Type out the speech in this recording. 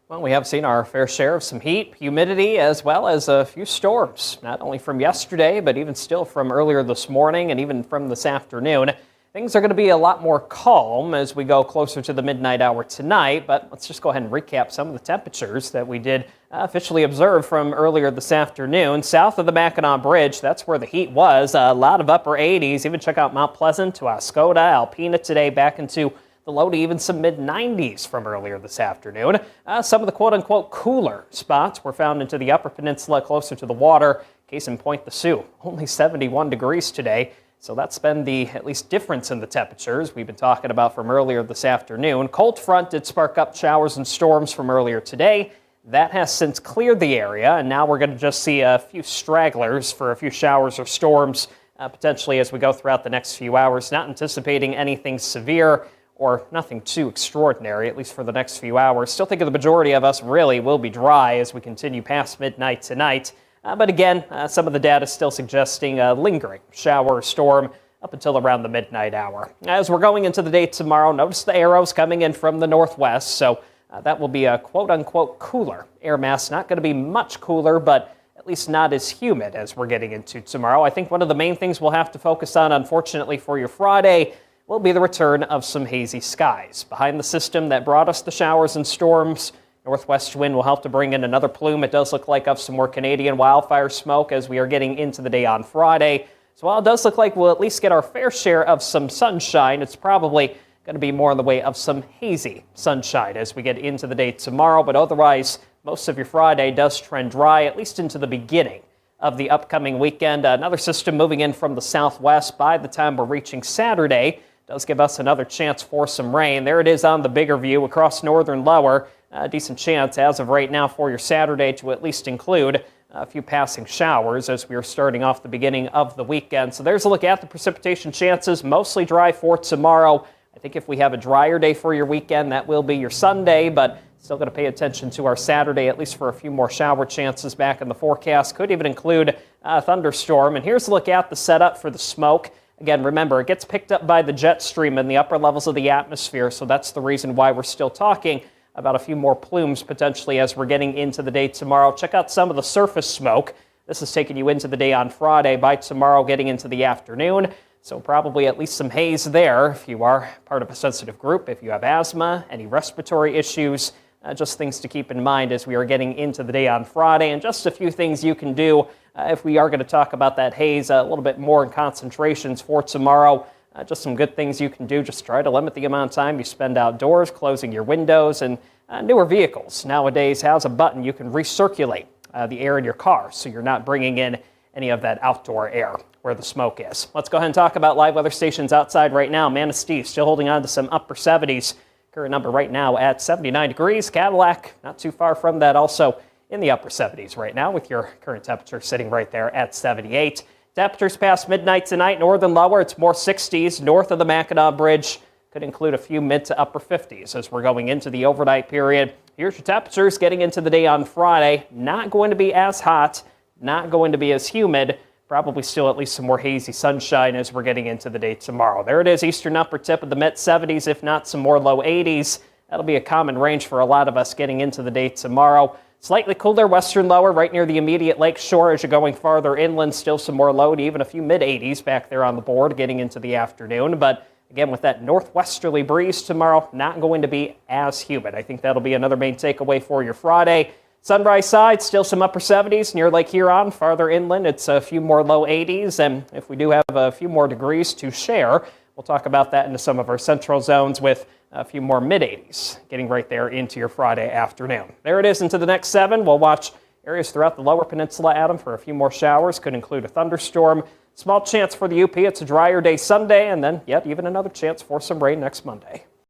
Well, we have seen our fair share of some heat, humidity, as well as a few storms, not only from yesterday, but even still from earlier this morning and even from this afternoon. Things are going to be a lot more calm as we go closer to the midnight hour tonight, but let's just go ahead and recap some of the temperatures that we did officially observe from earlier this afternoon. South of the Mackinac Bridge, that's where the heat was. A lot of upper 80s. Even check out Mount Pleasant to Oscoda, Alpena today, back into the low to even some mid-90s from earlier this afternoon. Some of the quote-unquote cooler spots were found into the upper peninsula closer to the water. Case in point, the Sioux, only 71 degrees today. So that's been the at least difference in the temperatures we've been talking about from earlier this afternoon. Cold front did spark up showers and storms from earlier today. That has since cleared the area, and now we're going to just see a few stragglers for a few showers or storms potentially as we go throughout the next few hours. Not anticipating anything severe or nothing too extraordinary, at least for the next few hours. Still think the majority of us really will be dry as we continue past midnight tonight. But again, some of the data is still suggesting a lingering shower or storm up until around the midnight hour. As we're going into the day tomorrow, notice the arrows coming in from the northwest, so that will be a quote-unquote cooler air mass. Not going to be much cooler, but at least not as humid as we're getting into tomorrow. I think one of the main things we'll have to focus on, unfortunately, for your Friday will be the return of some hazy skies. Behind the system that brought us the showers and storms, northwest wind will help to bring in another plume. It does look like of some more Canadian wildfire smoke as we are getting into the day on Friday. So while it does look like we'll at least get our fair share of some sunshine, it's probably going to be more in the way of some hazy sunshine as we get into the day tomorrow. But otherwise, most of your Friday does trend dry, at least into the beginning of the upcoming weekend. Another system moving in from the southwest by the time we're reaching Saturday does give us another chance for some rain. There it is on the bigger view across northern lower. A decent chance as of right now for your Saturday to at least include a few passing showers as we are starting off the beginning of the weekend. So there's a look at the precipitation chances. Mostly dry for tomorrow. I think if we have a drier day for your weekend, that will be your Sunday, but still going to pay attention to our Saturday, at least for a few more shower chances back in the forecast. Could even include a thunderstorm. And here's a look at the setup for the smoke. Again, remember, it gets picked up by the jet stream in the upper levels of the atmosphere, so that's the reason why we're still talking about a few more plumes potentially as we're getting into the day tomorrow. Check out some of the surface smoke. This is taking you into the day on Friday. By tomorrow, getting into the afternoon. So probably at least some haze there if you are part of a sensitive group, if you have asthma, any respiratory issues, just things to keep in mind as we are getting into the day on Friday. And just a few things you can do if we are going to talk about that haze a little bit more in concentrations for tomorrow. Just some good things you can do. Just try to limit the amount of time you spend outdoors, closing your windows, and newer vehicles nowadays has a button you can recirculate the air in your car so you're not bringing in any of that outdoor air where the smoke is. Let's go ahead and talk about live weather stations outside right now. Manistee still holding on to some upper 70s. Current number right now at 79 degrees. Cadillac not too far from that, also in the upper 70s right now with your current temperature sitting right there at 78. Temperatures past midnight tonight, northern lower, it's more 60s. North of the Mackinac Bridge could include a few mid to upper 50s as we're going into the overnight period. Here's your temperatures getting into the day on Friday. Not going to be as hot, not going to be as humid. Probably still at least some more hazy sunshine as we're getting into the day tomorrow. There it is, eastern upper tip of the mid 70s, if not some more low 80s. That'll be a common range for a lot of us getting into the day tomorrow. Slightly cooler western lower right near the immediate lake shore as you're going farther inland. Still some more low to even a few mid-80s back there on the board getting into the afternoon. But again, with that northwesterly breeze tomorrow, not going to be as humid. I think that'll be another main takeaway for your Friday. Sunrise side, still some upper 70s near Lake Huron. Farther inland, it's a few more low 80s. And if we do have a few more degrees to share, we'll talk about that into some of our central zones with a few more mid-80s, getting right there into your Friday afternoon. There it is into the next 7. We'll watch areas throughout the lower peninsula, Adam, for a few more showers. Could include a thunderstorm. Small chance for the UP. It's a drier day Sunday, and then yet even another chance for some rain next Monday.